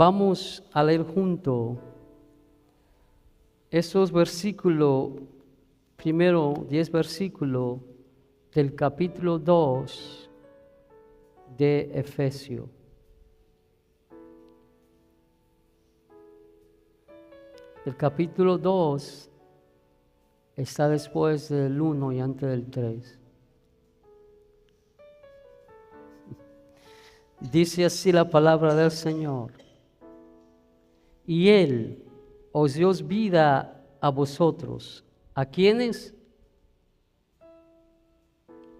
Vamos a leer juntos esos versículos, primero 10 versículos del capítulo 2 de Efesios. El capítulo 2 está después del 1 y antes del 3. Dice así la palabra del Señor. Y Él os dio vida a vosotros. ¿A quiénes?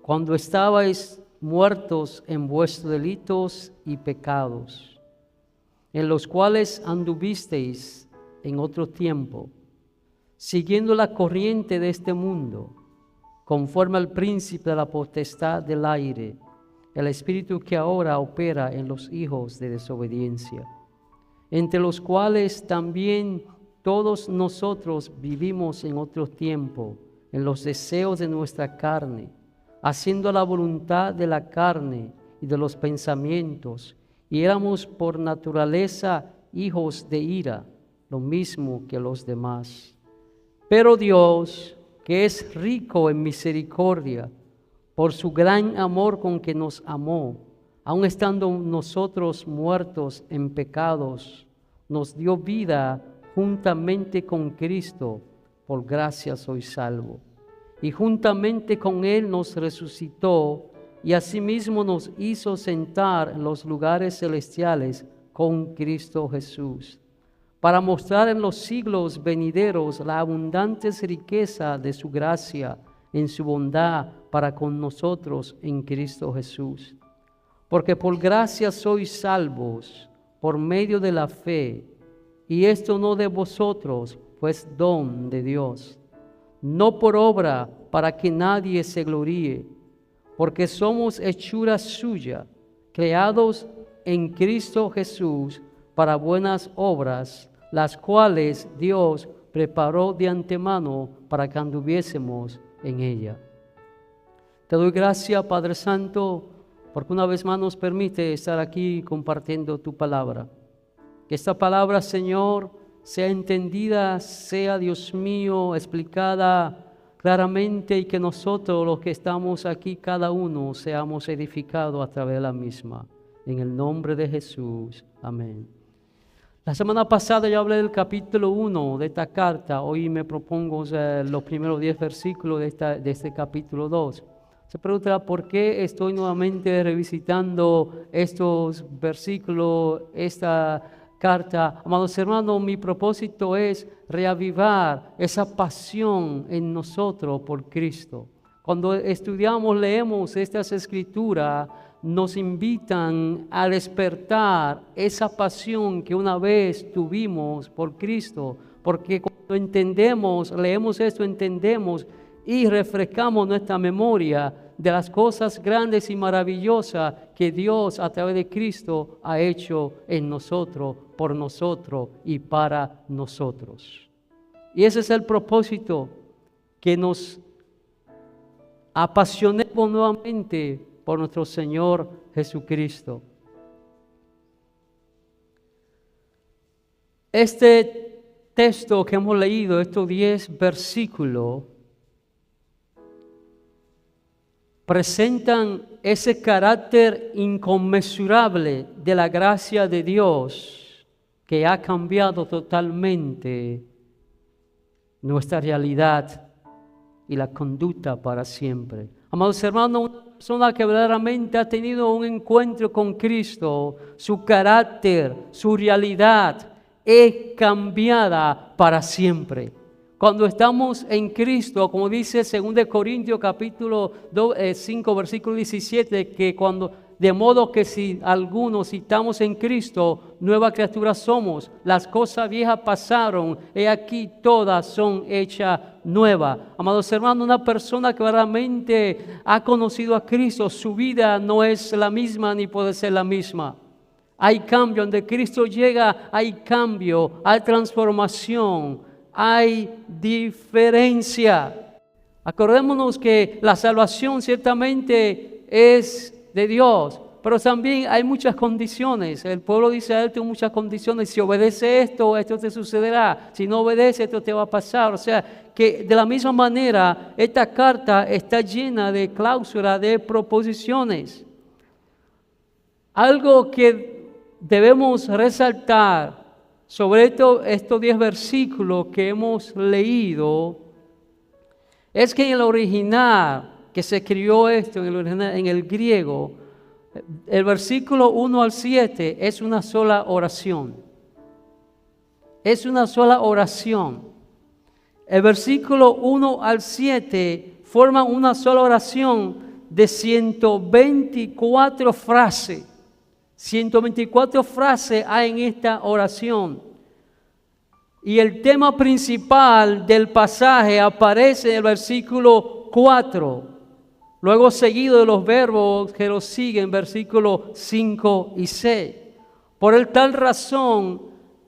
Cuando estabais muertos en vuestros delitos y pecados, en los cuales anduvisteis en otro tiempo, siguiendo la corriente de este mundo, conforme al príncipe de la potestad del aire, el espíritu que ahora opera en los hijos de desobediencia, entre los cuales también todos nosotros vivimos en otro tiempo, en los deseos de nuestra carne, haciendo la voluntad de la carne y de los pensamientos, y éramos por naturaleza hijos de ira, lo mismo que los demás. Pero Dios, que es rico en misericordia, por su gran amor con que nos amó, aun estando nosotros muertos en pecados, nos dio vida juntamente con Cristo. Por gracia sois salvos. Y juntamente con Él nos resucitó, y asimismo nos hizo sentar en los lugares celestiales con Cristo Jesús, para mostrar en los siglos venideros la abundante riqueza de su gracia en su bondad para con nosotros en Cristo Jesús. Porque por gracia sois salvos por medio de la fe, y esto no de vosotros, pues don de Dios, no por obra para que nadie se gloríe, porque somos hechura suya, creados en Cristo Jesús para buenas obras, las cuales Dios preparó de antemano para que anduviésemos en ella. Te doy gracias, Padre Santo, porque una vez más nos permite estar aquí compartiendo tu palabra. Que esta palabra, Señor, sea entendida, sea, Dios mío, explicada claramente, y que nosotros, los que estamos aquí, cada uno, seamos edificados a través de la misma. En el nombre de Jesús. Amén. La semana pasada yo hablé del capítulo 1 de esta carta. Hoy me propongo los primeros 10 versículos de este capítulo 2. Se preguntará por qué estoy nuevamente revisitando estos versículos, esta carta. Amados hermanos, mi propósito es reavivar esa pasión en nosotros por Cristo. Cuando estudiamos, leemos estas escrituras, nos invitan a despertar esa pasión que una vez tuvimos por Cristo, porque cuando entendemos, leemos esto, entendemos y refrescamos nuestra memoria de las cosas grandes y maravillosas que Dios a través de Cristo ha hecho en nosotros, por nosotros y para nosotros. Y ese es el propósito, que nos apasionemos nuevamente por nuestro Señor Jesucristo. Este texto que hemos leído, estos 10 versículos, presentan ese carácter inconmensurable de la gracia de Dios que ha cambiado totalmente nuestra realidad y la conducta para siempre. Amados hermanos, una persona que verdaderamente ha tenido un encuentro con Cristo, su carácter, su realidad es cambiada para siempre. Cuando estamos en Cristo, como dice 2 Corintios capítulo 5 versículo 17, que de modo que si estamos en Cristo, nueva criatura somos. Las cosas viejas pasaron, he aquí todas son hechas nuevas. Amados hermanos, una persona que verdaderamente ha conocido a Cristo, su vida no es la misma ni puede ser la misma. Hay cambio, donde Cristo llega hay cambio, hay transformación, hay diferencia. Acordémonos que la salvación ciertamente es de Dios, pero también hay muchas condiciones. El pueblo de Israel tiene muchas condiciones. Si obedece esto, esto te sucederá. Si no obedece, esto te va a pasar. O sea, que de la misma manera, esta carta está llena de cláusulas, de proposiciones. Algo que debemos resaltar sobre estos 10 versículos que hemos leído es que en el original que se escribió esto, en el griego, el versículo 1 al 7 es una sola oración. Es una sola oración. El versículo 1 al 7 forman una sola oración de 124 frases. 124 frases hay en esta oración. Y el tema principal del pasaje aparece en el versículo 4. Luego seguido de los verbos que lo siguen, versículos 5 y 6. Por tal razón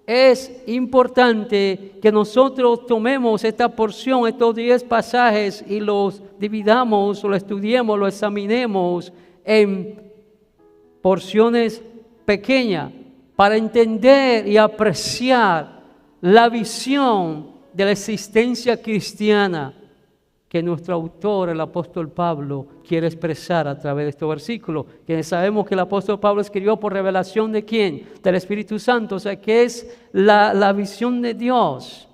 es importante que nosotros tomemos esta porción, estos 10 pasajes y los dividamos, lo estudiemos, lo examinemos en porciones pequeñas para entender y apreciar la visión de la existencia cristiana que nuestro autor, el apóstol Pablo, quiere expresar a través de estos versículos. Que sabemos que el apóstol Pablo escribió por revelación ¿de quién? Del Espíritu Santo, o sea que es la visión de Dios.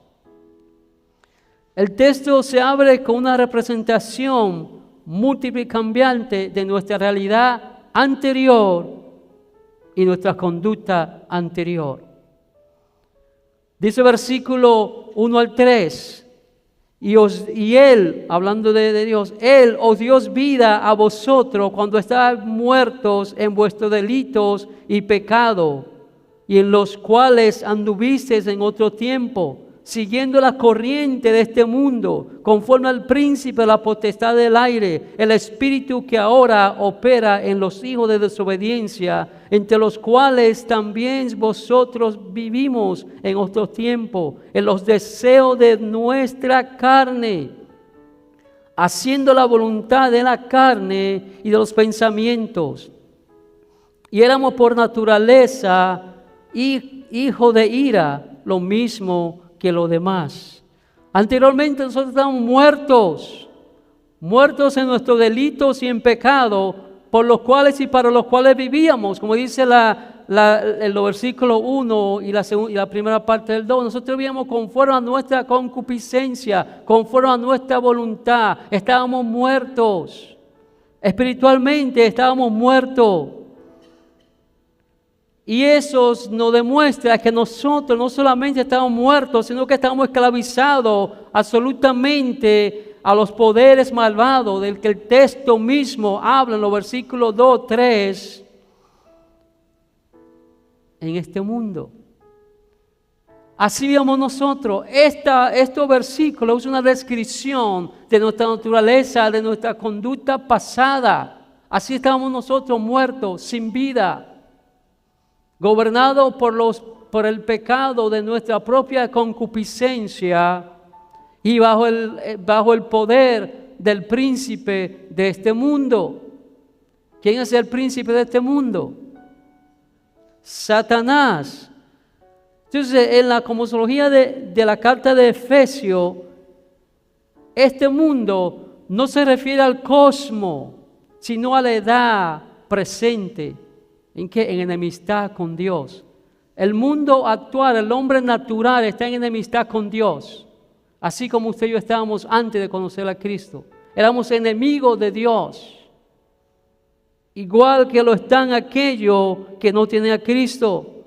El texto se abre con una representación múltiple y cambiante de nuestra realidad anterior y nuestra conducta anterior. Dice versículo 1 al 3. Y Él, hablando de Dios, Él os dio vida a vosotros cuando estabais muertos en vuestros delitos y pecados, y en los cuales anduvisteis en otro tiempo, siguiendo la corriente de este mundo, conforme al príncipe de la potestad del aire, el espíritu que ahora opera en los hijos de desobediencia, entre los cuales también vosotros vivimos en otro tiempo, en los deseos de nuestra carne, haciendo la voluntad de la carne y de los pensamientos. Y éramos por naturaleza hijos de ira, lo mismo que los demás. Anteriormente nosotros estábamos muertos en nuestros delitos y en pecado, por los cuales y para los cuales vivíamos, como dice el versículo 1 y la primera parte del 2. Nosotros vivíamos conforme a nuestra concupiscencia, conforme a nuestra voluntad. Estábamos muertos, espiritualmente estábamos muertos. Y eso nos demuestra que nosotros no solamente estamos muertos, sino que estamos esclavizados absolutamente a los poderes malvados del que el texto mismo habla en los versículos 2, 3, en este mundo. Así vemos nosotros. Estos versículos es una descripción de nuestra naturaleza, de nuestra conducta pasada. Así estábamos nosotros muertos, sin vida, gobernados por el pecado de nuestra propia concupiscencia y bajo el poder del príncipe de este mundo. ¿Quién es el príncipe de este mundo? Satanás. Entonces, en la cosmología de la carta de Efesios, este mundo no se refiere al cosmos, sino a la edad presente. ¿En qué? En enemistad con Dios. El mundo actual, el hombre natural está en enemistad con Dios. Así como usted y yo estábamos antes de conocer a Cristo. Éramos enemigos de Dios. Igual que lo están aquellos que no tienen a Cristo.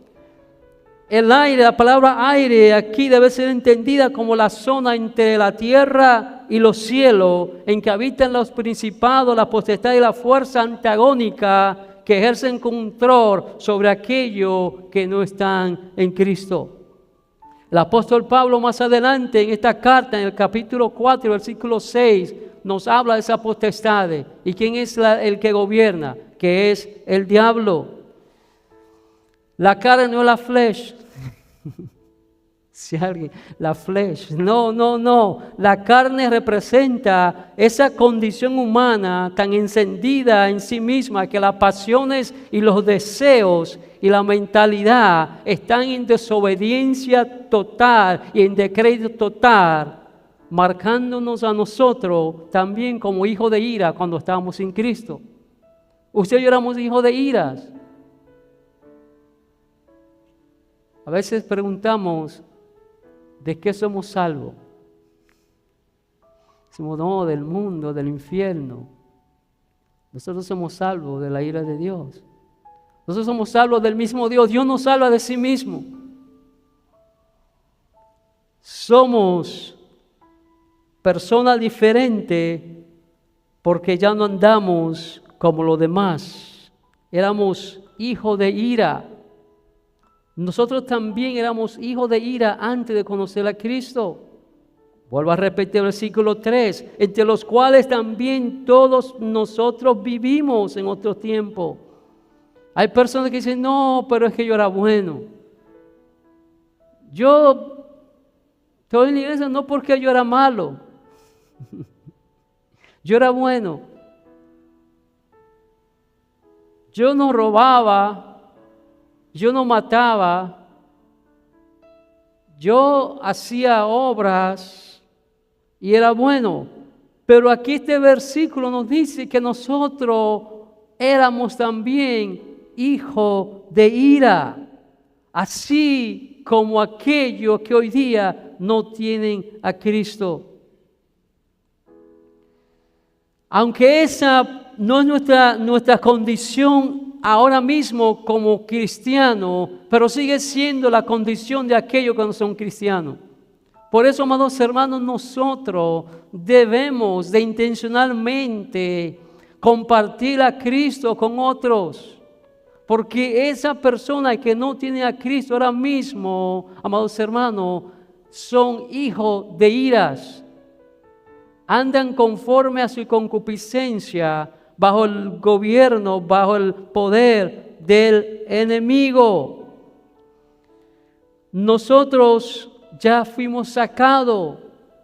El aire, la palabra aire aquí debe ser entendida como la zona entre la tierra y los cielos, en que habitan los principados, la potestad y la fuerza antagónica que ejercen control sobre aquellos que no están en Cristo. El apóstol Pablo más adelante en esta carta, en el capítulo 4, versículo 6, nos habla de esa potestad. ¿Y quién es el que gobierna? Que es el diablo. La carne no es la flesh, Si alguien, la flesh, no. La carne representa esa condición humana tan encendida en sí misma que las pasiones y los deseos y la mentalidad están en desobediencia total y en decreto total, marcándonos a nosotros también como hijos de ira cuando estábamos sin Cristo. Usted y yo éramos hijos de iras. A veces preguntamos, ¿de qué somos salvos? Decimos, no, del mundo, del infierno. Nosotros somos salvos de la ira de Dios. Nosotros somos salvos del mismo Dios. Dios nos salva de sí mismo. Somos personas diferentes porque ya no andamos como los demás. Éramos hijos de ira. Nosotros también éramos hijos de ira antes de conocer a Cristo. Vuelvo a repetir el versículo 3, entre los cuales también todos nosotros vivimos en otro tiempo. Hay personas que dicen, no, pero es que yo era bueno. Yo estoy en la iglesia no porque yo era malo. Yo era bueno. Yo no robaba. Yo no mataba, yo hacía obras y era bueno. Pero aquí este versículo nos dice que nosotros éramos también hijos de ira, así como aquellos que hoy día no tienen a Cristo. Aunque esa no es nuestra condición ahora mismo como cristiano, pero sigue siendo la condición de aquellos que no son cristianos. Por eso, amados hermanos, nosotros debemos de intencionalmente compartir a Cristo con otros, porque esa persona que no tiene a Cristo ahora mismo, amados hermanos, son hijos de iras, andan conforme a su concupiscencia, bajo el gobierno, bajo el poder del enemigo. Nosotros ya fuimos sacados,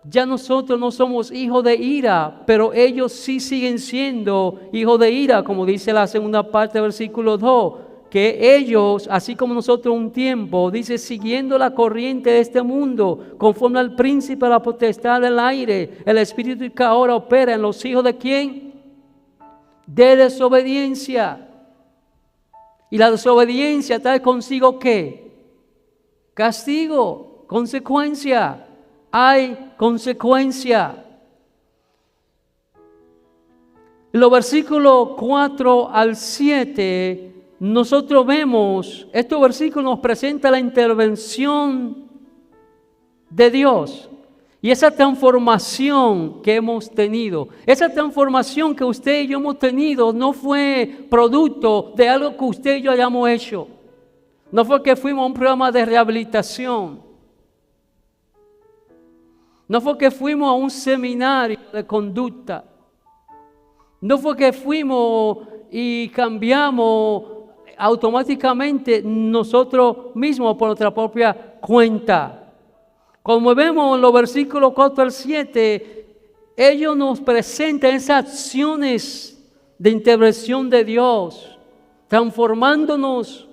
ya nosotros no somos hijos de ira, pero ellos sí siguen siendo hijos de ira, como dice la segunda parte del versículo 2, que ellos, así como nosotros un tiempo, dice, siguiendo la corriente de este mundo, conforme al príncipe de la potestad del aire, el espíritu que ahora opera en los hijos de ¿quién? De desobediencia. Y la desobediencia trae consigo ¿qué? Castigo, consecuencia. Hay consecuencia. En los versículos 4 al 7, nosotros vemos, estos versículos nos presentan la intervención de Dios. Y esa transformación que hemos tenido, esa transformación que usted y yo hemos tenido, no fue producto de algo que usted y yo hayamos hecho. No fue que fuimos a un programa de rehabilitación. No fue que fuimos a un seminario de conducta. No fue que fuimos y cambiamos automáticamente nosotros mismos por nuestra propia cuenta. Como vemos en los versículos 4 al 7, ellos nos presentan esas acciones de intervención de Dios, transformándonos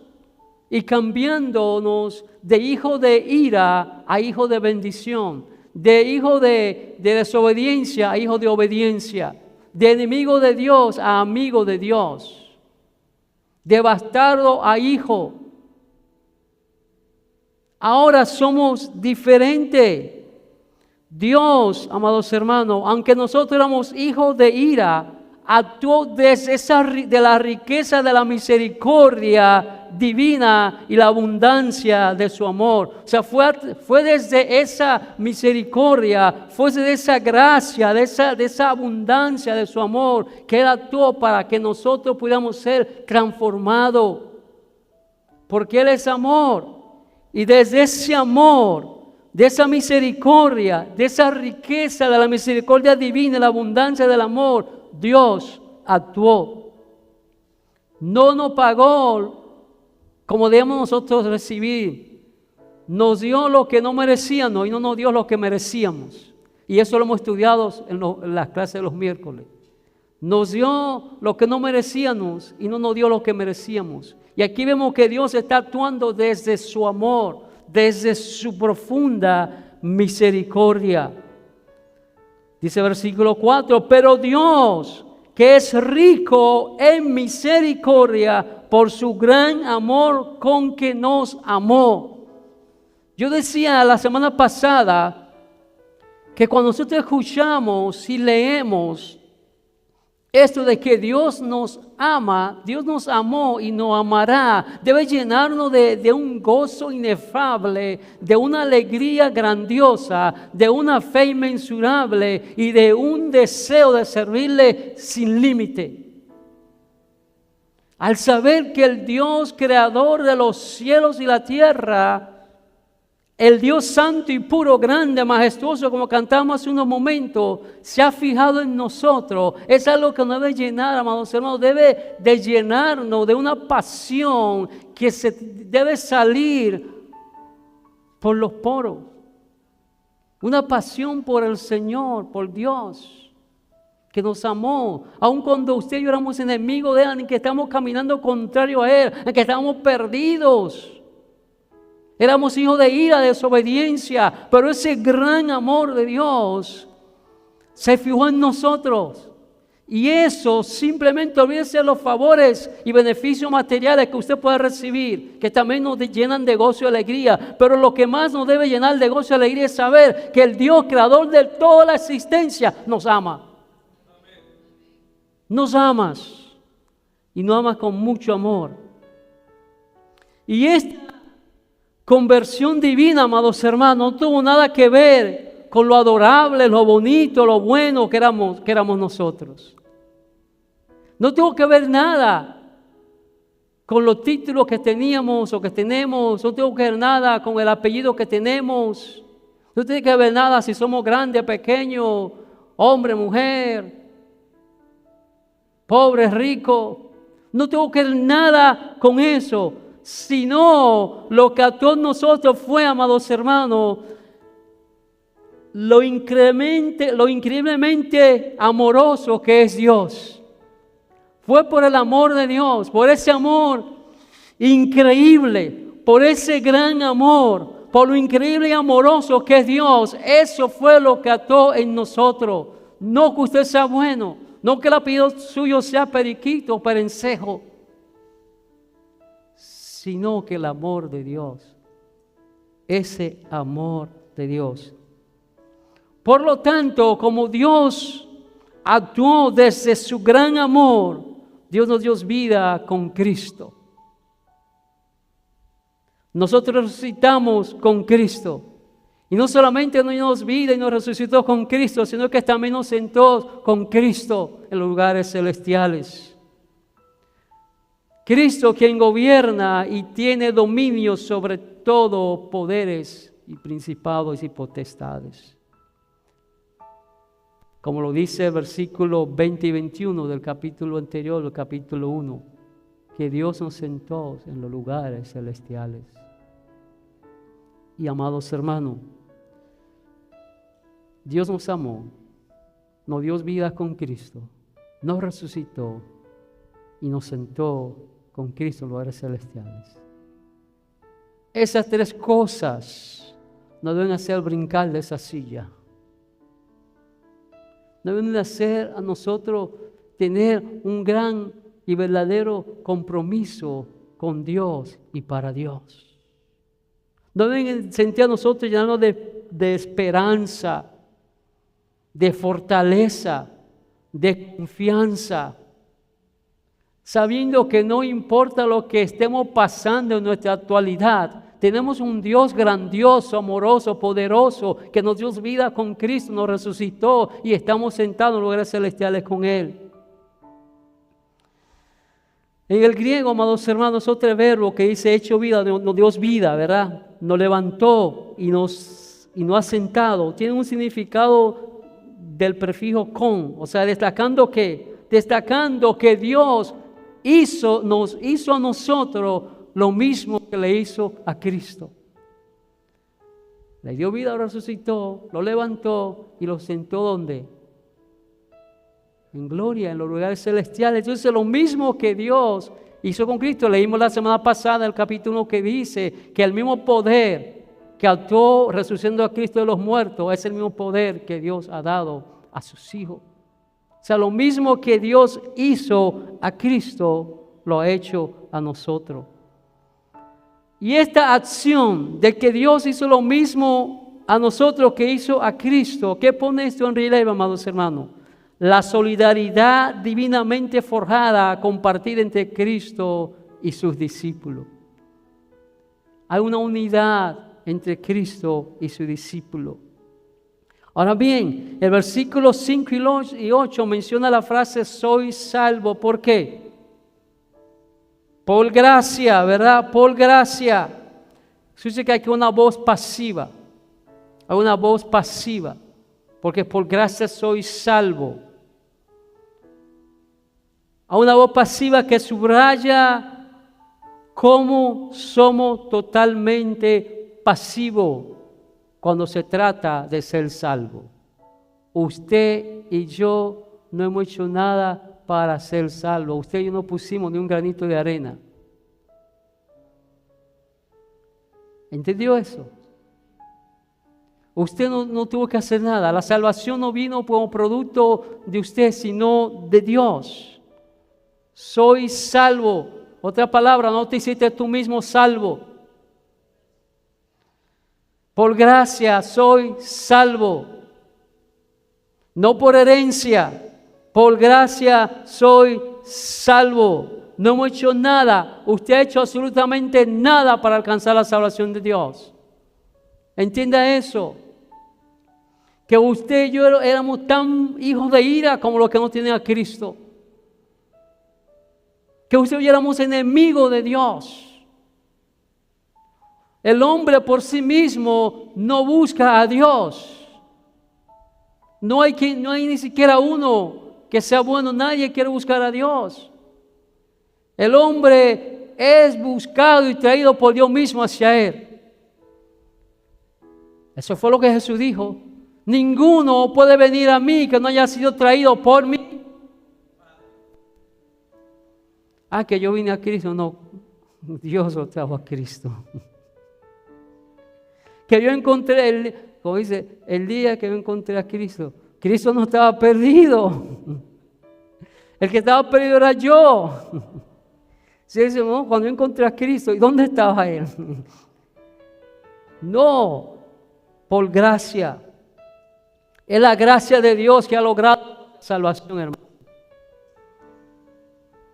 y cambiándonos de hijo de ira a hijo de bendición, de hijo de desobediencia a hijo de obediencia, de enemigo de Dios a amigo de Dios, de bastardo a hijo. Ahora somos diferentes. Dios, amados hermanos, aunque nosotros éramos hijos de ira, actuó de la riqueza de la misericordia divina y la abundancia de su amor. O sea, fue desde esa misericordia, fue desde esa gracia, de esa abundancia de su amor, que Él actuó para que nosotros pudiéramos ser transformados. Porque Él es amor. Y desde ese amor, de esa misericordia, de esa riqueza de la misericordia divina, la abundancia del amor, Dios actuó. No nos pagó como debemos nosotros recibir. nos dio lo que no merecíamos y no nos dio lo que merecíamos. Y eso lo hemos estudiado en las clases de los miércoles. Nos dio lo que no merecíamos y no nos dio lo que merecíamos. Y aquí vemos que Dios está actuando desde su amor, desde su profunda misericordia. Dice versículo 4, pero Dios, que es rico en misericordia por su gran amor con que nos amó. Yo decía la semana pasada que cuando nosotros escuchamos y leemos esto de que Dios nos ama, Dios nos amó y nos amará, debe llenarnos de un gozo inefable, de una alegría grandiosa, de una fe inmensurable y de un deseo de servirle sin límite. Al saber que el Dios creador de los cielos y la tierra, el Dios santo y puro, grande, majestuoso, como cantamos hace unos momentos, se ha fijado en nosotros. Es algo que nos debe llenar, amados hermanos, debe de llenarnos de una pasión que se debe salir por los poros. Una pasión por el Señor, por Dios, que nos amó. Aun cuando usted y yo éramos enemigos de Él, en que estamos caminando contrario a Él, en que estamos perdidos. Éramos hijos de ira, de desobediencia, pero ese gran amor de Dios se fijó en nosotros. Y eso simplemente olvídese de los favores y beneficios materiales que usted puede recibir, que también nos llenan de gozo y alegría. Pero lo que más nos debe llenar de gozo y alegría es saber que el Dios creador de toda la existencia nos ama. Nos amas y nos amas con mucho amor. Y esta conversión divina, amados hermanos, no tuvo nada que ver con lo adorable, lo bonito, lo bueno que éramos nosotros. No tuvo que ver nada con los títulos que teníamos o que tenemos. No tuvo que ver nada con el apellido que tenemos. No tiene que ver nada si somos grandes, pequeños, hombre, mujer, pobre, rico. No tuvo que ver nada con eso. Sino lo que a todos nosotros fue, amados hermanos, lo increíblemente amoroso que es Dios. Fue por el amor de Dios, por ese amor increíble, por ese gran amor, por lo increíble y amoroso que es Dios. Eso fue lo que ató en nosotros. No que usted sea bueno, no que el apellido suyo sea Periquito o Perencejo, sino que el amor de Dios, ese amor de Dios. Por lo tanto, como Dios actuó desde su gran amor, Dios nos dio vida con Cristo. Nosotros resucitamos con Cristo. Y no solamente nos dio vida y nos resucitó con Cristo, sino que también nos sentó con Cristo en los lugares celestiales. Cristo, quien gobierna y tiene dominio sobre todo poderes y principados y potestades. Como lo dice el versículo 20 y 21 del capítulo anterior, del capítulo 1, que Dios nos sentó en los lugares celestiales. Y amados hermanos, Dios nos amó, nos dio vida con Cristo, nos resucitó y nos sentó con Cristo en los lugares celestiales. Esas tres cosas nos deben hacer brincar de esa silla. Deben hacer a nosotros tener un gran y verdadero compromiso con Dios y para Dios. Deben sentir a nosotros llenarnos de esperanza, de fortaleza, de confianza, sabiendo que no importa lo que estemos pasando en nuestra actualidad, tenemos un Dios grandioso, amoroso, poderoso, que nos dio vida con Cristo, nos resucitó y estamos sentados en lugares celestiales con Él. En el griego, amados hermanos, otro verbo que dice hecho vida, nos dio vida, ¿verdad? Nos levantó y nos ha sentado. Tiene un significado del prefijo con, o sea, destacando que Dios nos hizo a nosotros lo mismo que le hizo a Cristo. Le dio vida, lo resucitó, lo levantó y lo sentó ¿dónde? En gloria, en los lugares celestiales. Entonces lo mismo que Dios hizo con Cristo. Leímos la semana pasada el capítulo 1 que dice que el mismo poder que actuó resucitando a Cristo de los muertos es el mismo poder que Dios ha dado a sus hijos. O sea, lo mismo que Dios hizo a Cristo, lo ha hecho a nosotros. Y esta acción de que Dios hizo lo mismo a nosotros que hizo a Cristo, ¿qué pone esto en relieve, amados hermanos? La solidaridad divinamente forjada, compartida entre Cristo y sus discípulos. Hay una unidad entre Cristo y sus discípulos. Ahora bien, el versículo 5 y 8 menciona la frase soy salvo. ¿Por qué? Por gracia, ¿verdad? Por gracia. Eso dice que hay una voz pasiva. Hay una voz pasiva. Porque por gracia soy salvo. Hay una voz pasiva que subraya cómo somos totalmente pasivos cuando se trata de ser salvo. Usted y yo no hemos hecho nada para ser salvo. Usted y yo no pusimos ni un granito de arena. ¿Entendió eso? Usted no tuvo que hacer nada. La salvación no vino como producto de usted, sino de Dios. Soy salvo. Otra palabra, no te hiciste tú mismo salvo. Por gracia soy salvo. No por herencia. Por gracia soy salvo. No hemos hecho nada. Usted ha hecho absolutamente nada para alcanzar la salvación de Dios. Entienda eso. Que usted y yo éramos tan hijos de ira como los que no tienen a Cristo. Que usted y yo éramos enemigos de Dios. El hombre por sí mismo no busca a Dios. No hay ni siquiera uno que sea bueno, nadie quiere buscar a Dios. El hombre es buscado y traído por Dios mismo hacia Él. Eso fue lo que Jesús dijo. Ninguno puede venir a mí que no haya sido traído por mí. Que yo vine a Cristo. No, Dios lo trajo a Cristo. Que yo encontré, como dice, el día que yo encontré a Cristo. Cristo no estaba perdido. El que estaba perdido era yo. Sí, no, cuando yo encontré a Cristo, ¿y dónde estaba Él? No, por gracia. Es la gracia de Dios que ha logrado la salvación, hermano.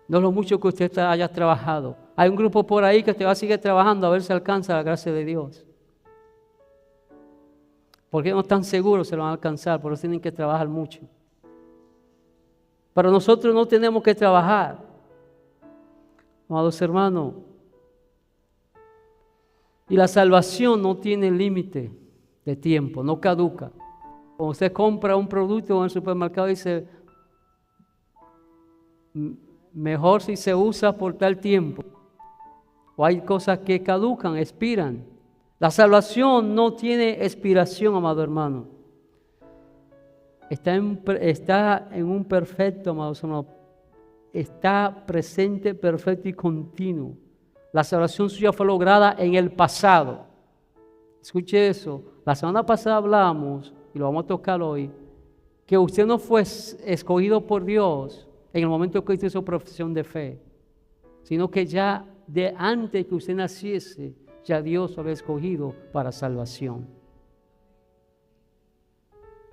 No es lo mucho que usted haya trabajado. Hay un grupo por ahí que te va a seguir trabajando a ver si alcanza la gracia de Dios. Porque no están seguros se lo van a alcanzar, por eso tienen que trabajar mucho. Pero nosotros no tenemos que trabajar. Amados hermanos, y la salvación no tiene límite de tiempo, no caduca. Cuando usted compra un producto en el supermercado y dice, mejor si se usa por tal tiempo. O hay cosas que caducan, expiran. La salvación no tiene expiración, amado hermano. Está en un perfecto, amados hermanos. Está presente, perfecto y continuo. La salvación suya fue lograda en el pasado. Escuche eso. La semana pasada hablamos, y lo vamos a tocar hoy, que usted no fue escogido por Dios en el momento que usted hizo profesión de fe, sino que ya de antes que usted naciese, ya Dios lo había escogido para salvación.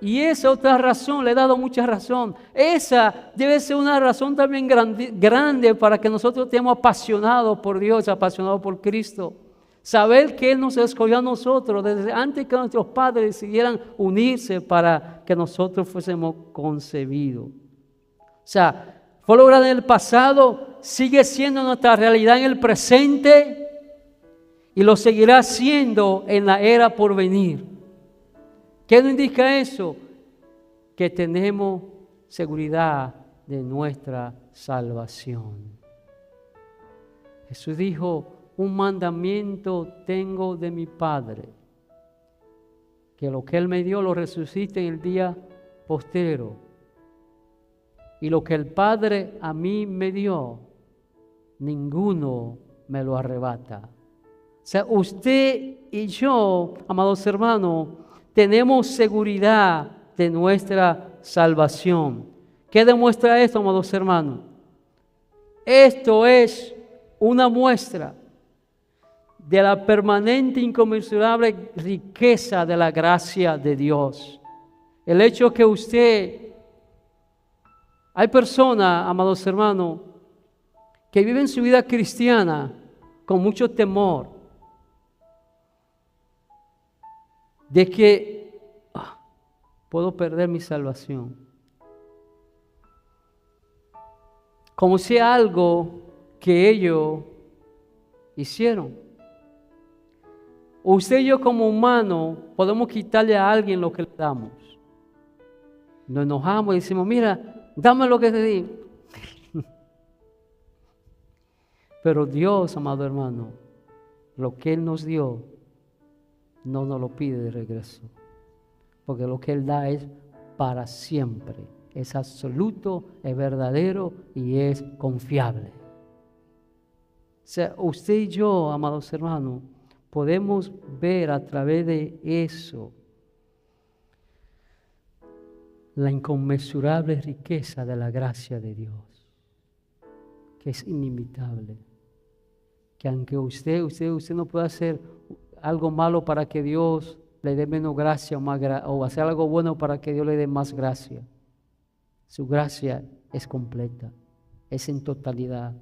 Y esa otra razón, le he dado mucha razón. Esa debe ser una razón también grande para que nosotros estemos apasionados por Dios, apasionados por Cristo. Saber que Él nos escogió a nosotros desde antes que nuestros padres decidieran unirse para que nosotros fuésemos concebidos. O sea, fue logrado en el pasado, sigue siendo nuestra realidad en el presente y lo seguirá siendo en la era por venir. ¿Qué nos indica eso? Que tenemos seguridad de nuestra salvación. Jesús dijo, un mandamiento tengo de mi Padre, que lo que Él me dio lo resucite en el día postrero. Y lo que el Padre a mí me dio, ninguno me lo arrebata. O sea, usted y yo, amados hermanos, tenemos seguridad de nuestra salvación. ¿Qué demuestra esto, amados hermanos? Esto es una muestra de la permanente, inconmensurable riqueza de la gracia de Dios. El hecho que hay personas, amados hermanos, que viven su vida cristiana con mucho temor de que puedo perder mi salvación. Como si algo que ellos hicieron. Usted y yo como humanos podemos quitarle a alguien lo que le damos. Nos enojamos y decimos, mira, dame lo que te di. Pero Dios, amado hermano, lo que Él nos dio, no nos lo pide de regreso. Porque lo que Él da es para siempre. Es absoluto, es verdadero y es confiable. O sea, usted y yo, amados hermanos, podemos ver a través de eso la inconmensurable riqueza de la gracia de Dios, que es inimitable. Que aunque usted no pueda hacer algo malo para que Dios le dé menos gracia o hacer algo bueno para que Dios le dé más gracia. Su gracia es completa, es en totalidad.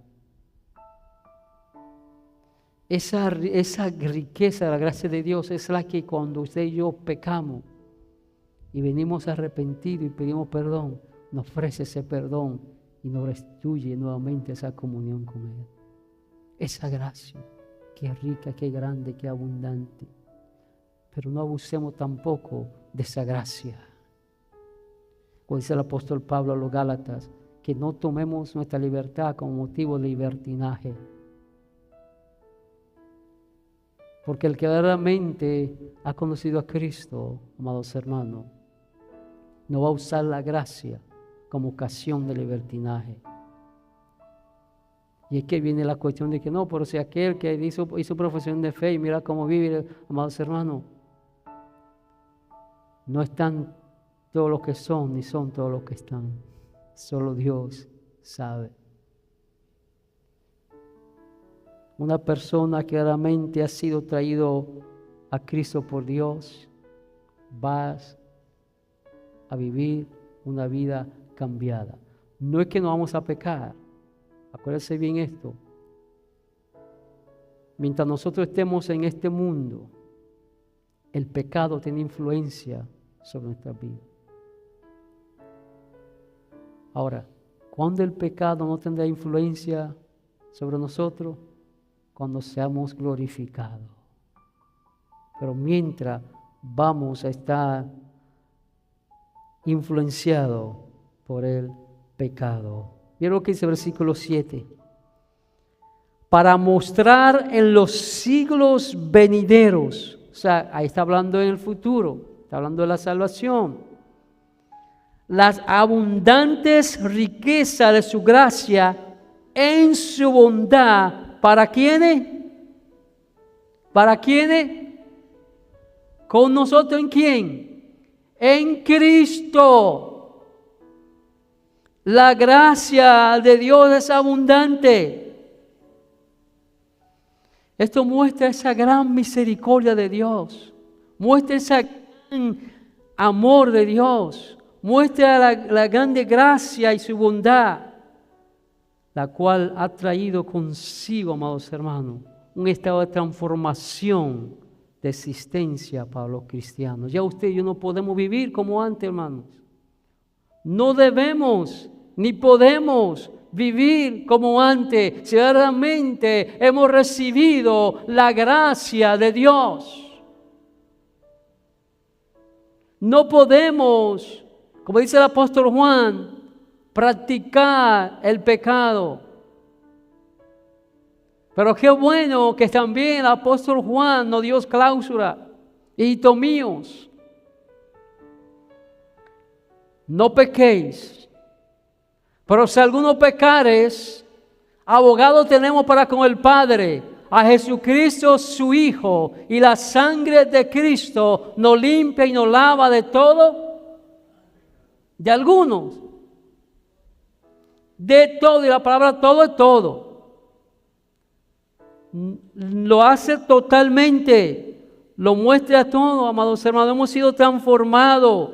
Esa riqueza de la gracia de Dios es la que cuando usted y yo pecamos y venimos arrepentidos y pedimos perdón, nos ofrece ese perdón y nos restituye nuevamente esa comunión con Él. Esa gracia, que es rica, que es grande, que es abundante. Pero no abusemos tampoco de esa gracia. Como dice el apóstol Pablo a los Gálatas, que no tomemos nuestra libertad como motivo de libertinaje. Porque el que verdaderamente ha conocido a Cristo, amados hermanos, no va a usar la gracia como ocasión de libertinaje. Y es que viene la cuestión de que no, pero si aquel que hizo profesión de fe y mira cómo vive, amados hermanos, no están todos los que son, ni son todos los que están. Solo Dios sabe. Una persona que realmente ha sido traído a Cristo por Dios, vas a vivir una vida cambiada. No es que no vamos a pecar. Acuérdense bien esto. Mientras nosotros estemos en este mundo, el pecado tiene influencia sobre nuestra vida. Ahora, ¿cuándo el pecado no tendrá influencia sobre nosotros? Cuando seamos glorificados. Pero mientras vamos a estar influenciados por el pecado. Miren lo que dice el versículo 7. Para mostrar en los siglos venideros, o sea, ahí está hablando en el futuro, está hablando de la salvación, las abundantes riquezas de su gracia en su bondad. ¿Para quiénes? ¿Para quiénes? ¿Con nosotros en quién? En Cristo. La gracia de Dios es abundante. Esto muestra esa gran misericordia de Dios. Muestra ese gran amor de Dios. Muestra la grande gracia y su bondad, la cual ha traído consigo, amados hermanos, un estado de transformación de existencia para los cristianos. Ya usted y yo no podemos vivir como antes, hermanos. No debemos ni podemos vivir como antes si realmente hemos recibido la gracia de Dios. No podemos, como dice el apóstol Juan, practicar el pecado. Pero qué bueno que también el apóstol Juan nos dio cláusula, hijitos míos, no pequéis. Pero si alguno pecares, abogado tenemos para con el Padre, a Jesucristo su Hijo, y la sangre de Cristo nos limpia y nos lava de todo, de algunos, de todo, y la palabra todo es todo. Lo hace totalmente, lo muestra todo, amados hermanos. Hemos sido transformados.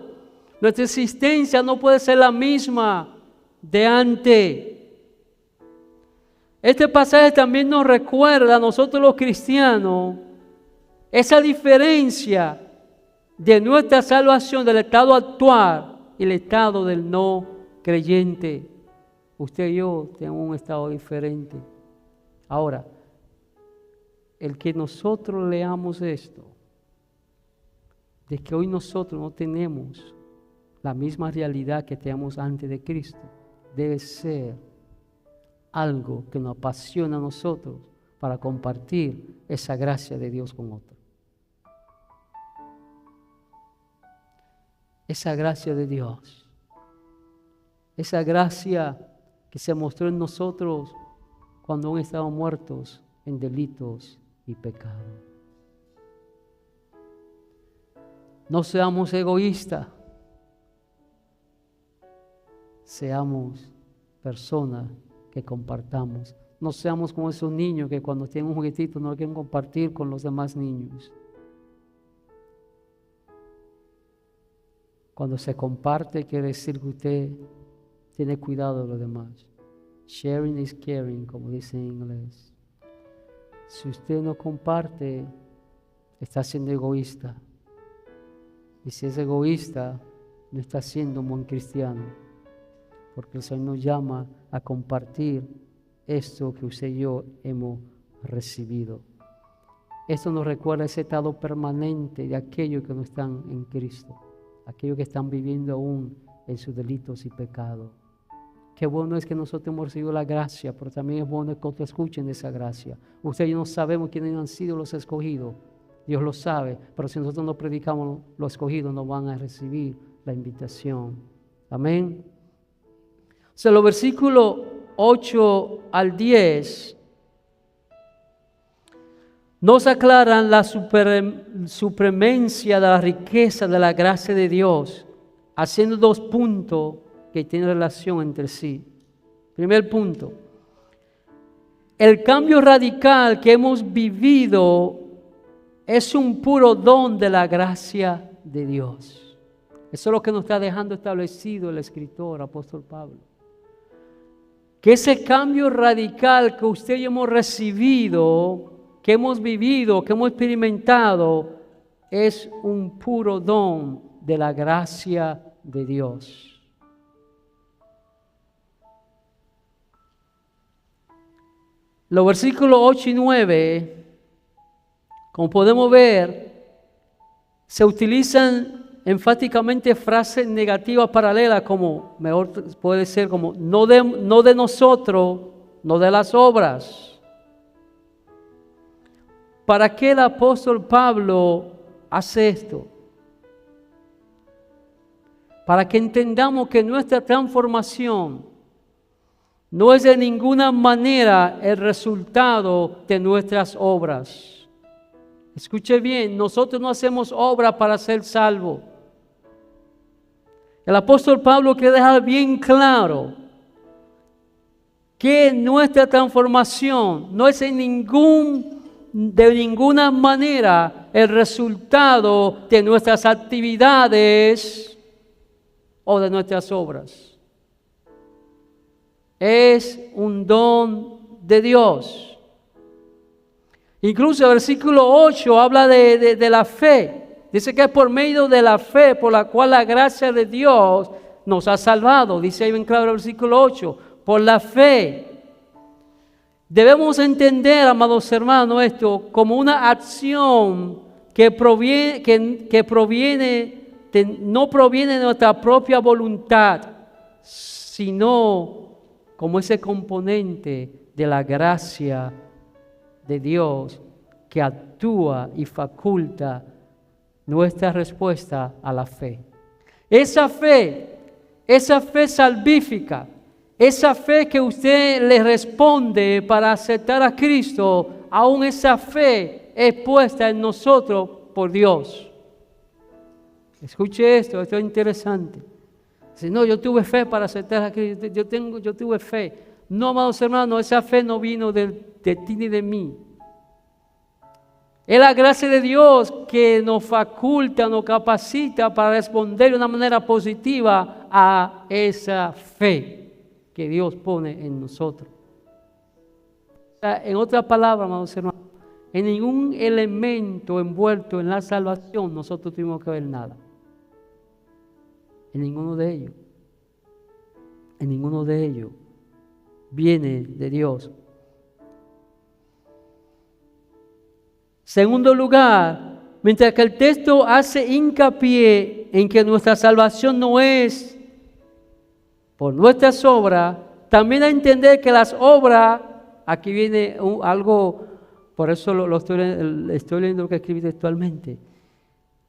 Nuestra existencia no puede ser la misma de antes. Este pasaje también nos recuerda a nosotros los cristianos esa diferencia de nuestra salvación, del estado actual y el estado del no creyente. Usted y yo tenemos un estado diferente. Ahora, el que nosotros leamos esto, de que hoy nosotros no tenemos la misma realidad que teníamos antes de Cristo, debe ser algo que nos apasiona a nosotros para compartir esa gracia de Dios con otros. Esa gracia de Dios, esa gracia que se mostró en nosotros cuando aún estábamos muertos en delitos y pecados. No seamos egoístas, seamos personas que compartamos. No seamos como esos niños que cuando tienen un juguetito no lo quieren compartir con los demás niños. Cuando se comparte quiere decir que usted tiene cuidado de los demás. Sharing is caring, como dice en inglés. Si usted no comparte, está siendo egoísta. Y si es egoísta, no está siendo un buen cristiano. Porque el Señor nos llama a compartir esto que usted y yo hemos recibido. Esto nos recuerda ese estado permanente de aquellos que no están en Cristo, aquellos que están viviendo aún en sus delitos y pecados. Qué bueno es que nosotros hemos recibido la gracia, pero también es bueno que otros escuchen esa gracia. Ustedes y yo no sabemos quiénes han sido los escogidos. Dios lo sabe, pero si nosotros no predicamos los escogidos, no van a recibir la invitación. Amén. O sea, los versículos 8 al 10 nos aclaran la supremencia de la riqueza de la gracia de Dios, haciendo dos puntos que tienen relación entre sí. Primer punto, el cambio radical que hemos vivido es un puro don de la gracia de Dios. Eso es lo que nos está dejando establecido el escritor, apóstol Pablo. Que ese cambio radical que usted y yo hemos recibido, que hemos vivido, que hemos experimentado, es un puro don de la gracia de Dios. Los versículos 8 y 9, como podemos ver, se utilizan enfáticamente frases negativas paralelas, como mejor puede ser como no de nosotros, no de las obras. ¿Para qué el apóstol Pablo hace esto? Para que entendamos que nuestra transformación no es de ninguna manera el resultado de nuestras obras. Escuche bien, nosotros no hacemos obra para ser salvos. El apóstol Pablo quiere dejar bien claro que nuestra transformación no es de ninguna manera el resultado de nuestras actividades o de nuestras obras. Es un don de Dios. Incluso el versículo 8 habla de la fe. Dice que es por medio de la fe por la cual la gracia de Dios nos ha salvado. Dice ahí bien claro el versículo 8. Por la fe. Debemos entender, amados hermanos, esto como una acción que no proviene de nuestra propia voluntad, sino como ese componente de la gracia de Dios que actúa y faculta nuestra respuesta a la fe. Esa fe esa fe salvífica, esa fe que usted le responde para aceptar a Cristo, aún esa fe es puesta en nosotros por Dios. Escuche esto es interesante. Si no, yo tuve fe para aceptar a Cristo, yo tuve fe. No, amados hermanos, esa fe no vino de ti ni de mí. Es la gracia de Dios que nos faculta, nos capacita para responder de una manera positiva a esa fe que Dios pone en nosotros. O sea, en otras palabras, amados hermanos, en ningún elemento envuelto en la salvación nosotros tuvimos que ver nada. En ninguno de ellos. En ninguno de ellos viene de Dios. Segundo lugar, mientras que el texto hace hincapié en que nuestra salvación no es por nuestras obras, también da a entender que las obras, aquí viene algo, por eso estoy leyendo lo que escribí textualmente.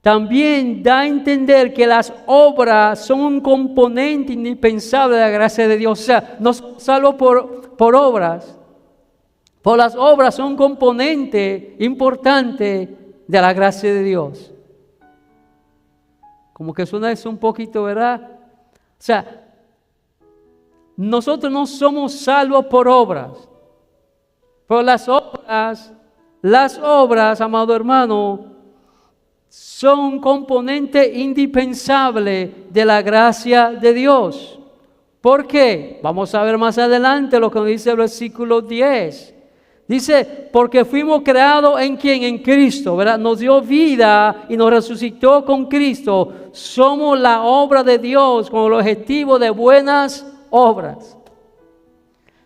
También da a entender que las obras son un componente indispensable de la gracia de Dios. O sea, no salvo por obras. Por las obras son un componente importante de la gracia de Dios. Como que suena eso un poquito, ¿verdad? O sea, nosotros no somos salvos por obras. Pero las obras, amado hermano, son un componente indispensable de la gracia de Dios. ¿Por qué? Vamos a ver más adelante lo que dice el versículo 10. Dice, porque fuimos creados ¿en quién? En Cristo, ¿verdad? Nos dio vida y nos resucitó con Cristo. Somos la obra de Dios con el objetivo de buenas obras.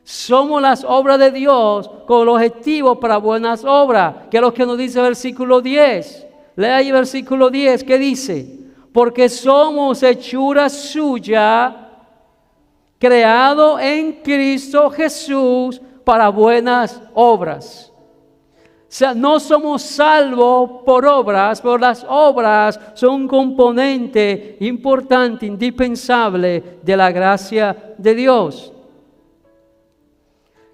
Somos las obras de Dios con el objetivo para buenas obras, que es lo que nos dice el versículo 10. Lea ahí el versículo 10, ¿qué dice? Porque somos hechura suya, creado en Cristo Jesús para buenas obras. O sea, no somos salvos por obras, pero las obras son un componente importante, indispensable de la gracia de Dios.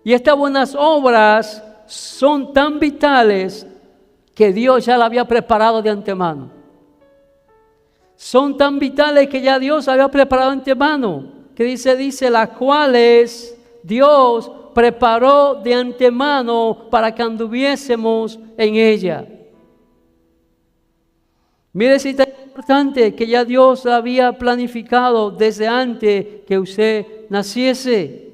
Y estas buenas obras son tan vitales que Dios ya la había preparado de antemano. Son tan vitales que ya Dios había preparado de antemano. Que dice, las cuales Dios preparó de antemano para que anduviésemos en ella. Mire si está importante que ya Dios la había planificado desde antes que usted naciese.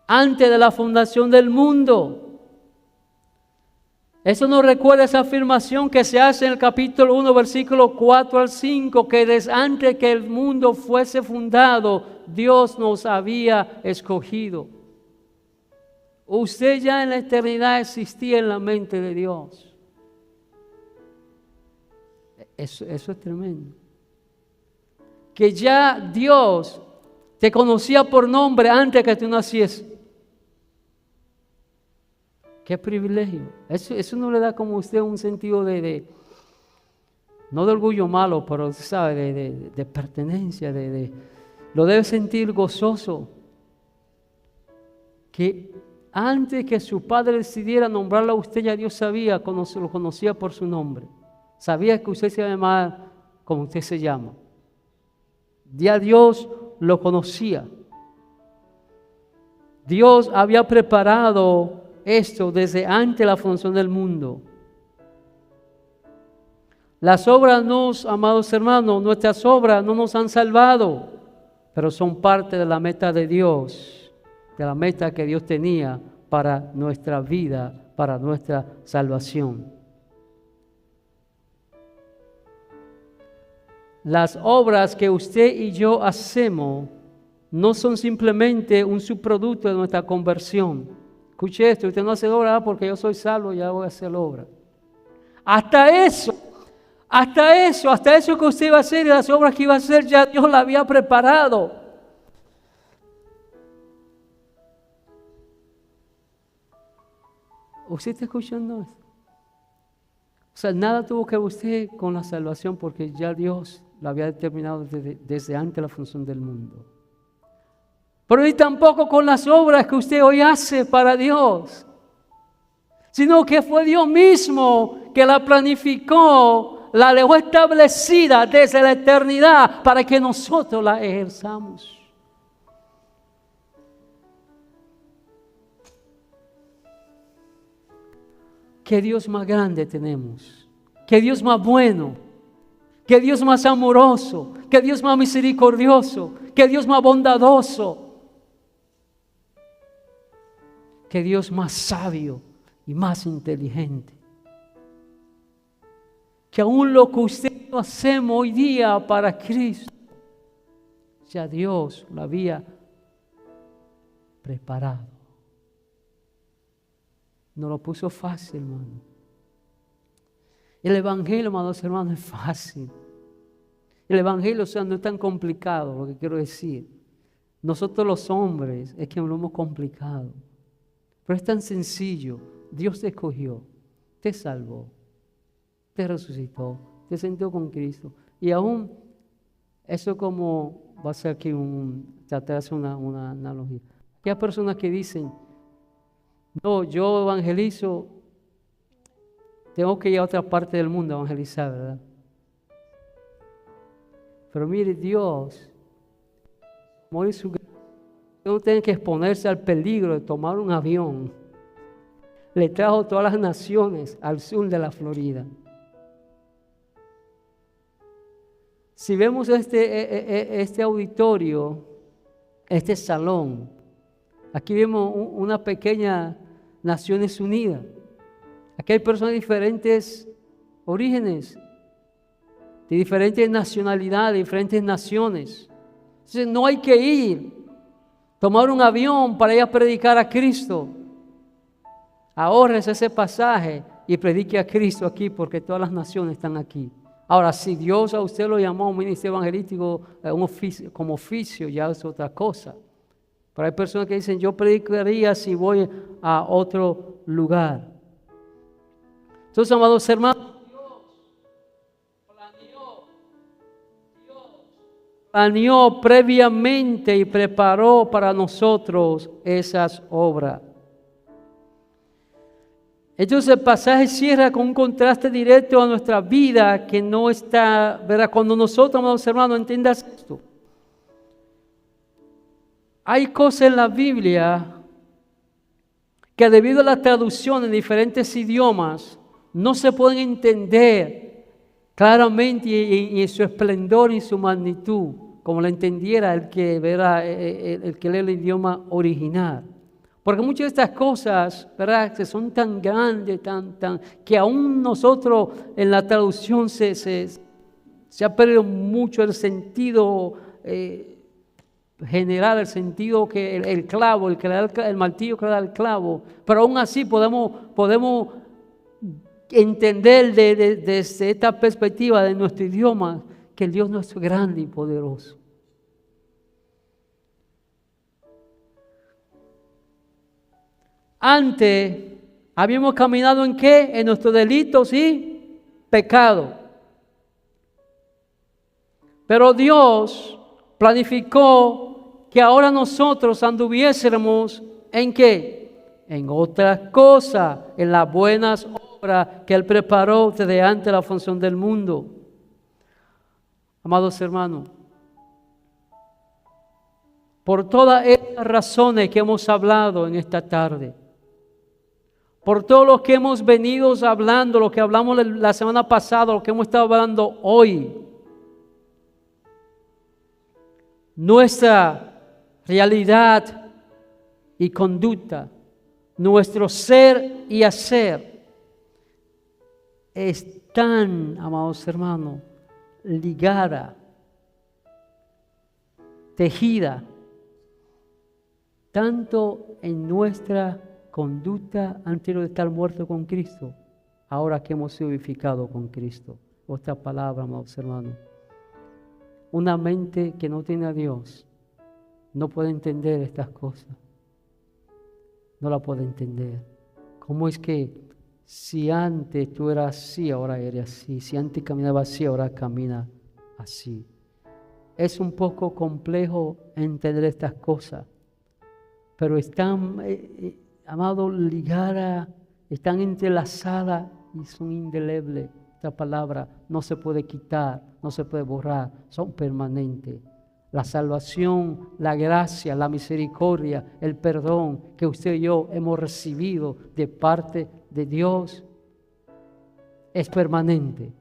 Antes de la fundación del mundo. Eso nos recuerda esa afirmación que se hace en el capítulo 1, versículo 4 al 5, que desde antes que el mundo fuese fundado, Dios nos había escogido. Usted ya en la eternidad existía en la mente de Dios. Eso es tremendo. Que ya Dios te conocía por nombre antes que tú nacieses. Qué privilegio. Eso no le da como a usted un sentido no de orgullo malo, pero sabe, de pertenencia, lo debe sentir gozoso. Que antes que su padre decidiera nombrarlo a usted, ya Dios sabía, lo conocía por su nombre. Sabía que usted se iba a llamar como usted se llama. Ya Dios lo conocía. Dios había preparado esto desde antes de la fundación del mundo. Las obras amados hermanos, nuestras obras no nos han salvado, pero son parte de la meta de Dios, de la meta que Dios tenía para nuestra vida, para nuestra salvación. Las obras que usted y yo hacemos no son simplemente un subproducto de nuestra conversión. Escuche esto, usted no hace obra porque yo soy salvo, ya voy a hacer obra. Hasta eso que usted iba a hacer y las obras que iba a hacer, ya Dios la había preparado. ¿Usted está escuchando esto? O sea, nada tuvo que ver usted con la salvación porque ya Dios lo había determinado desde antes de la fundación del mundo. Pero ni tampoco con las obras que usted hoy hace para Dios, sino que fue Dios mismo que la planificó, la dejó establecida desde la eternidad para que nosotros la ejerzamos. ¿Qué Dios más grande tenemos? ¿Qué Dios más bueno? ¿Qué Dios más amoroso? ¿Qué Dios más misericordioso? ¿Qué Dios más bondadoso? ¿Qué Dios más sabio y más inteligente? Que aún lo que usted y yo hacemos hoy día para Cristo, ya Dios lo había preparado. No lo puso fácil, hermano. El Evangelio, amados hermanos, es fácil. El Evangelio, o sea, no es tan complicado, lo que quiero decir. Nosotros los hombres es que lo hemos complicado. Pero es tan sencillo. Dios te escogió, te salvó, te resucitó, te sentó con Cristo. Y aún, eso como, va a ser aquí tratar de hacer una analogía. Hay personas que dicen, no, yo evangelizo, tengo que ir a otra parte del mundo a evangelizar, ¿verdad? Pero mire, Dios, no tiene que exponerse al peligro de tomar un avión. Le trajo todas las naciones al sur de la Florida. Si vemos este auditorio, este salón, aquí vemos una pequeña Naciones Unidas. Aquí hay personas de diferentes orígenes, de diferentes nacionalidades, de diferentes naciones. Entonces no hay que ir, tomar un avión para ir a predicar a Cristo. Ahórrese ese pasaje y predique a Cristo aquí porque todas las naciones están aquí. Ahora, si Dios a usted lo llamó a un ministerio evangelístico como oficio, ya es otra cosa. Pero hay personas que dicen, yo predicaría si voy a otro lugar. Entonces, amados hermanos, Dios planeó previamente y preparó para nosotros esas obras. Entonces el pasaje cierra con un contraste directo a nuestra vida que no está, ¿verdad? Cuando nosotros, amados hermanos, entiendas esto. Hay cosas en la Biblia que debido a la traducción en diferentes idiomas no se pueden entender claramente y en su esplendor y su magnitud, como lo entendiera el que lee el idioma original. Porque muchas de estas cosas, ¿verdad?, que son tan grandes, que aún nosotros en la traducción se ha perdido mucho el sentido general, el sentido que el clavo, el martillo que da el clavo, pero aún así podemos entender desde esta perspectiva de nuestro idioma que el Dios nuestro es grande y poderoso. Antes habíamos caminado ¿en qué? En nuestros delitos y pecados. Pero Dios planificó que ahora nosotros anduviésemos ¿en qué? En otras cosas, en las buenas obras que Él preparó desde antes de la fundación del mundo. Amados hermanos, por todas estas razones que hemos hablado en esta tarde, por todo lo que hemos venido hablando, lo que hablamos la semana pasada, lo que hemos estado hablando hoy, nuestra realidad y conducta, nuestro ser y hacer, están, amados hermanos, ligada, tejida, tanto en nuestra conducta anterior de estar muerto con Cristo, ahora que hemos sido vivificados con Cristo. Otra palabra, amados hermanos. Una mente que no tiene a Dios no puede entender estas cosas. No la puede entender. ¿Cómo es que si antes tú eras así, ahora eres así? Si antes caminaba así, ahora camina así. Es un poco complejo entender estas cosas, pero están, amados, ligadas, están entrelazadas y son indelebles. Esta palabra no se puede quitar, no se puede borrar, son permanentes. La salvación, la gracia, la misericordia, el perdón que usted y yo hemos recibido de parte de Dios es permanente.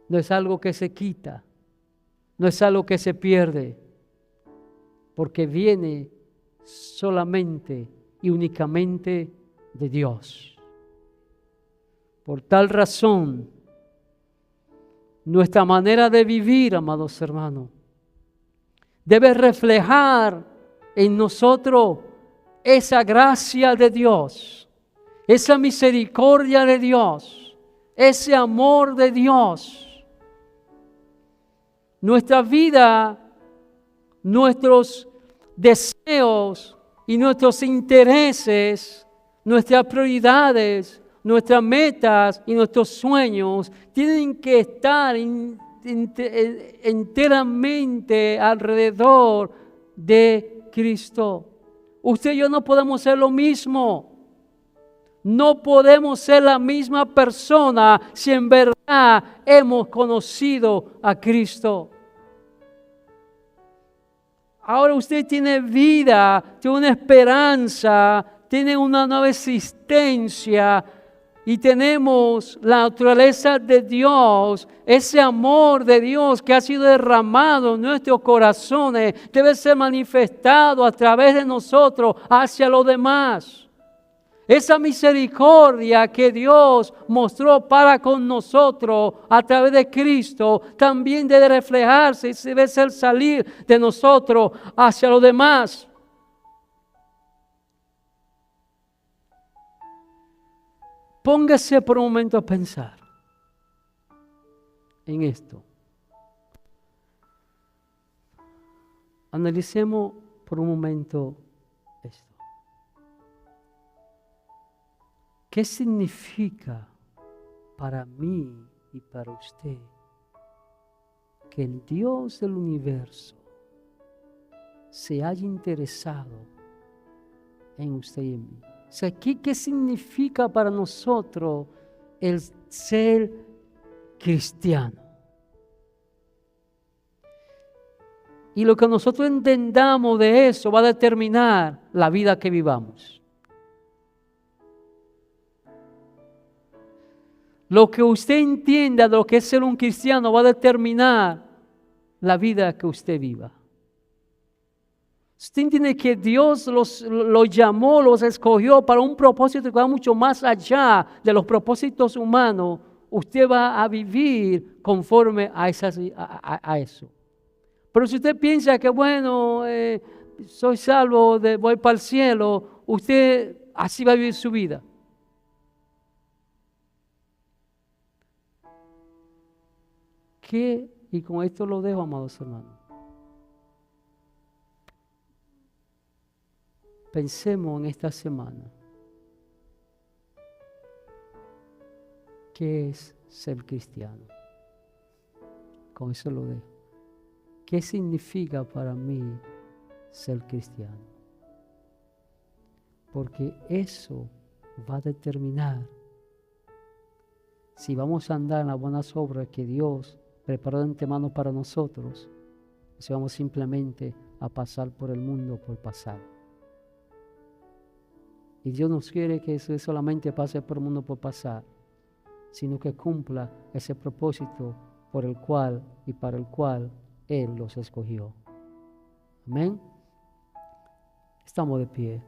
No es algo que se quita, no es algo que se pierde, porque viene solamente y únicamente de Dios. Por tal razón, nuestra manera de vivir, amados hermanos, debe reflejar en nosotros esa gracia de Dios, esa misericordia de Dios, ese amor de Dios. Nuestra vida, nuestros deseos y nuestros intereses, nuestras prioridades, nuestras metas y nuestros sueños tienen que estar enteramente alrededor de Cristo. Usted y yo no podemos ser lo mismo. No podemos ser la misma persona si en verdad hemos conocido a Cristo. Ahora usted tiene vida, tiene una esperanza, tiene una nueva existencia y tenemos la naturaleza de Dios, ese amor de Dios que ha sido derramado en nuestros corazones debe ser manifestado a través de nosotros hacia los demás. Esa misericordia que Dios mostró para con nosotros a través de Cristo también debe reflejarse y debe ser salir de nosotros hacia los demás. Póngase por un momento a pensar en esto. Analicemos por un momento esto. ¿Qué significa para mí y para usted que el Dios del universo se haya interesado en usted y en mí? O sea, ¿qué significa para nosotros el ser cristiano? Y lo que nosotros entendamos de eso va a determinar la vida que vivamos. Lo que usted entienda de lo que es ser un cristiano va a determinar la vida que usted viva. Usted entiende que Dios los llamó, los escogió para un propósito que va mucho más allá de los propósitos humanos. Usted va a vivir conforme a eso. Pero si usted piensa que bueno, soy salvo, voy para el cielo, usted así va a vivir su vida. Y con esto lo dejo, amados hermanos. Pensemos en esta semana. ¿Qué es ser cristiano? Con eso lo dejo. ¿Qué significa para mí ser cristiano? Porque eso va a determinar si vamos a andar en las buenas obras que Dios preparó de antemano para nosotros, o si vamos simplemente a pasar por el mundo por pasar. Y Dios nos quiere que eso solamente pase por el mundo por pasar, sino que cumpla ese propósito por el cual y para el cual Él los escogió. Amén. Estamos de pie.